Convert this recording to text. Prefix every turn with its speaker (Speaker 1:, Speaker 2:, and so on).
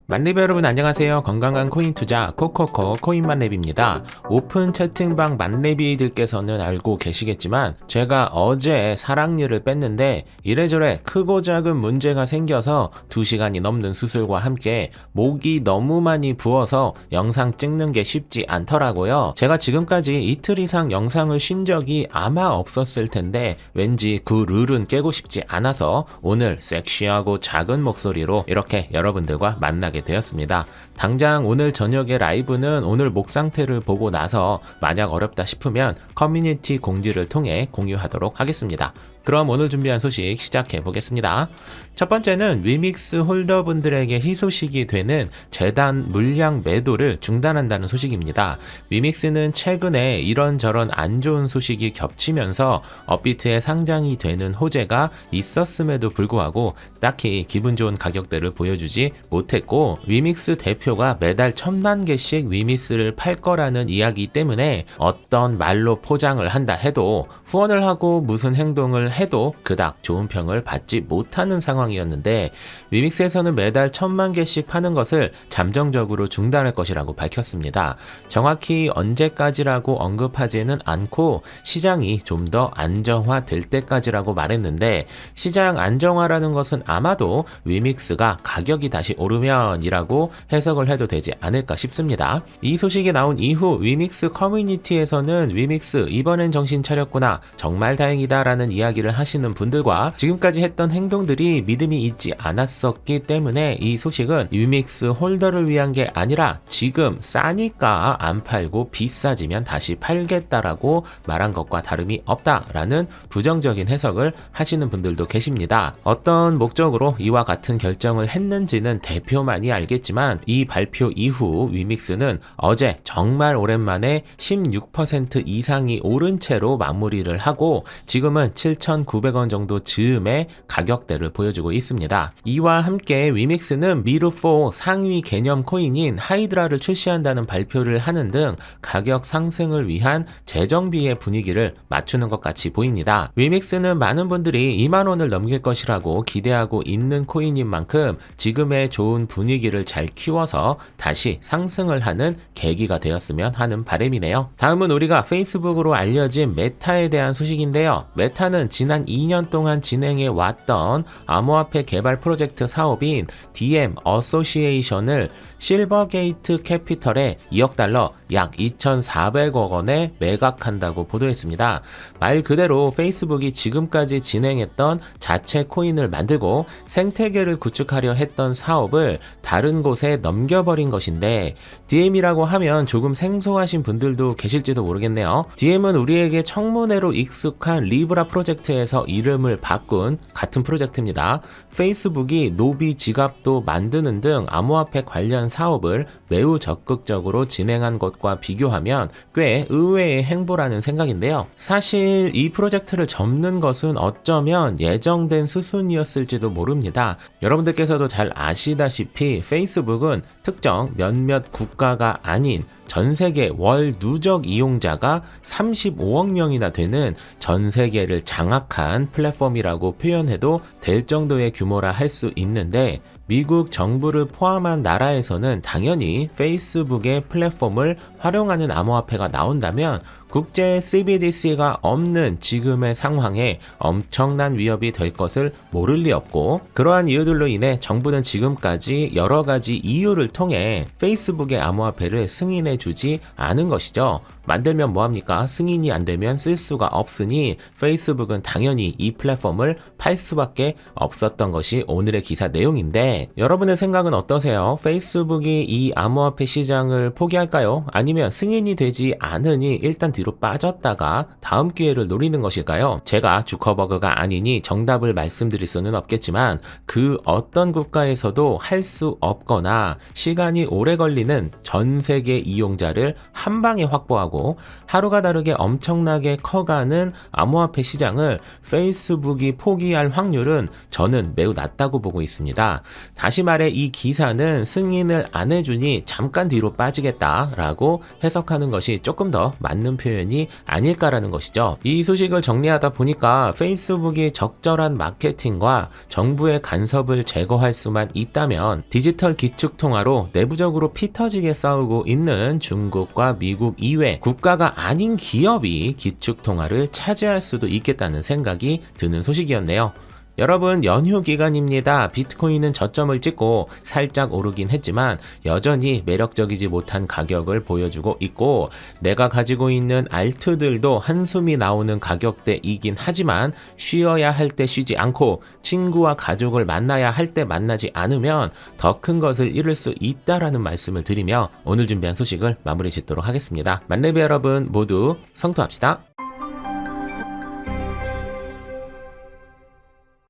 Speaker 1: 만렙 여러분 안녕하세요. 건강한 코인 투자 코코코 코인만렙입니다. 오픈 채팅방 만렙이들께서는 알고 계시겠지만 제가 어제 사랑니를 뺐는데 이래저래 크고 작은 문제가 생겨서 2시간이 넘는 수술과 함께 목이 너무 많이 부어서 영상 찍는 게 쉽지 않더라고요. 제가 지금까지 이틀 이상 영상을 쉰 적이 아마 없었을 텐데 왠지 그 룰은 깨고 싶지 않아서 오늘 섹시하고 작은 목소리로 이렇게 여러분들과 만나게 되었습니다. 당장 오늘 저녁의 라이브는 오늘 목 상태를 보고 나서 만약 어렵다 싶으면 커뮤니티 공지를 통해 공유하도록 하겠습니다. 그럼 오늘 준비한 소식 시작해 보겠습니다. 첫 번째는 위믹스 홀더분들에게 희소식이 되는 재단 물량 매도를 중단한다는 소식입니다. 위믹스는 최근에 이런저런 안 좋은 소식이 겹치면서 업비트에 상장이 되는 호재가 있었음에도 불구하고 딱히 기분 좋은 가격대를 보여주지 못했고, 위믹스 대표가 매달 1000만 개씩 위믹스를 팔 거라는 이야기 때문에 어떤 말로 포장을 한다 해도 후원을 하고 무슨 행동을 해도 그닥 좋은 평을 받지 못하는 상황이었는데, 위믹스에서는 매달 1000만 개씩 파는 것을 잠정적으로 중단할 것이라고 밝혔습니다. 정확히 언제까지라고 언급하지는 않고 시장이 좀 더 안정화될 때까지라고 말했는데, 시장 안정화라는 것은 아마도 위믹스가 가격이 다시 오르면이라고 해석을 해도 되지 않을까 싶습니다. 이 소식이 나온 이후 위믹스 커뮤니티에서는 위믹스 이번엔 정신 차렸구나, 정말 다행이다 라는 이야기를 하시는 분들과 지금까지 했던 행동들이 믿음이 있지 않았었기 때문에 이 소식은 위믹스 홀더를 위한 게 아니라 지금 싸니까 안 팔고 비싸지면 다시 팔겠다라고 말한 것과 다름이 없다라는 부정적인 해석을 하시는 분들도 계십니다. 어떤 목적으로 이와 같은 결정을 했는지는 대표만이 알겠지만 이 발표 이후 위믹스는 어제 정말 오랜만에 16% 이상이 오른 채로 마무리를 하고 지금은 7,900원 정도 즈음의 가격대를 보여주고 있습니다. 이와 함께 위믹스는 미르4 상위 개념 코인인 하이드라를 출시한다는 발표를 하는 등 가격 상승을 위한 재정비의 분위기를 맞추는 것 같이 보입니다. 위믹스는 많은 분들이 2만원을 넘길 것이라고 기대하고 있는 코인인 만큼 지금의 좋은 분위기를 잘 키워서 다시 상승을 하는 계기가 되었으면 하는 바람이네요. 다음은 우리가 페이스북으로 알려진 메타에 대한 소식인데요. 메타는 지난 2년 동안 진행해 왔던 암호화폐 개발 프로젝트 사업인 DM 어소시에이션을 실버게이트 캐피털에 2억 달러 약 2,400억 원에 매각한다고 보도했습니다. 말 그대로 페이스북이 지금까지 진행했던 자체 코인을 만들고 생태계를 구축하려 했던 사업을 다른 곳에 넘겨버린 것인데, DM이라고 하면 조금 생소하신 분들도 계실지도 모르겠네요. DM은 우리에게 청문회로 익숙한 리브라 프로젝트에서 이름을 바꾼 같은 프로젝트입니다. 페이스북이 노비 지갑도 만드는 등 암호화폐 관련 사업을 매우 적극적으로 진행한 것과 비교하면 꽤 의외의 행보라는 생각인데요. 사실 이 프로젝트를 접는 것은 어쩌면 예정된 수순이었을지도 모릅니다. 여러분들께서도 잘 아시다시피 페이스북은 특정 몇몇 국가가 아닌 전 세계 월 누적 이용자가 35억 명이나 되는 전 세계를 장악한 플랫폼이라고 표현해도 될 정도의 규모라 할 수 있는데, 미국 정부를 포함한 나라에서는 당연히 페이스북의 플랫폼을 활용하는 암호화폐가 나온다면 국제 CBDC가 없는 지금의 상황에 엄청난 위협이 될 것을 모를 리 없고, 그러한 이유들로 인해 정부는 지금까지 여러 가지 이유를 통해 페이스북의 암호화폐를 승인해 주지 않은 것이죠. 만들면 뭐합니까? 승인이 안 되면 쓸 수가 없으니 페이스북은 당연히 이 플랫폼을 팔 수밖에 없었던 것이 오늘의 기사 내용인데, 여러분의 생각은 어떠세요? 페이스북이 이 암호화폐 시장을 포기할까요? 아니면 승인이 되지 않으니 일단 뒤로 빠졌다가 다음 기회를 노리는 것일까요? 제가 주커버그가 아니니 정답을 말씀드릴 수는 없겠지만 그 어떤 국가에서도 할 수 없거나 시간이 오래 걸리는 전 세계 이용자를 한 방에 확보하고 하루가 다르게 엄청나게 커가는 암호화폐 시장을 페이스북이 포기할 확률은 저는 매우 낮다고 보고 있습니다. 다시 말해 이 기사는 승인을 안 해주니 잠깐 뒤로 빠지겠다라고 해석하는 것이 조금 더 맞는 표현 표현이 아닐까라는 것이죠. 이 소식을 정리하다 보니까 페이스북이 적절한 마케팅과 정부의 간섭을 제거할 수만 있다면 디지털 기축통화로 내부적으로 피 터지게 싸우고 있는 중국과 미국 이외 국가가 아닌 기업이 기축통화를 차지할 수도 있겠다는 생각이 드는 소식이었네요. 여러분, 연휴 기간입니다. 비트코인은 저점을 찍고 살짝 오르긴 했지만 여전히 매력적이지 못한 가격을 보여주고 있고, 내가 가지고 있는 알트들도 한숨이 나오는 가격대이긴 하지만 쉬어야 할 때 쉬지 않고 친구와 가족을 만나야 할 때 만나지 않으면 더 큰 것을 잃을 수 있다라는 말씀을 드리며 오늘 준비한 소식을 마무리 짓도록 하겠습니다. 만렙 여러분 모두 성투합시다.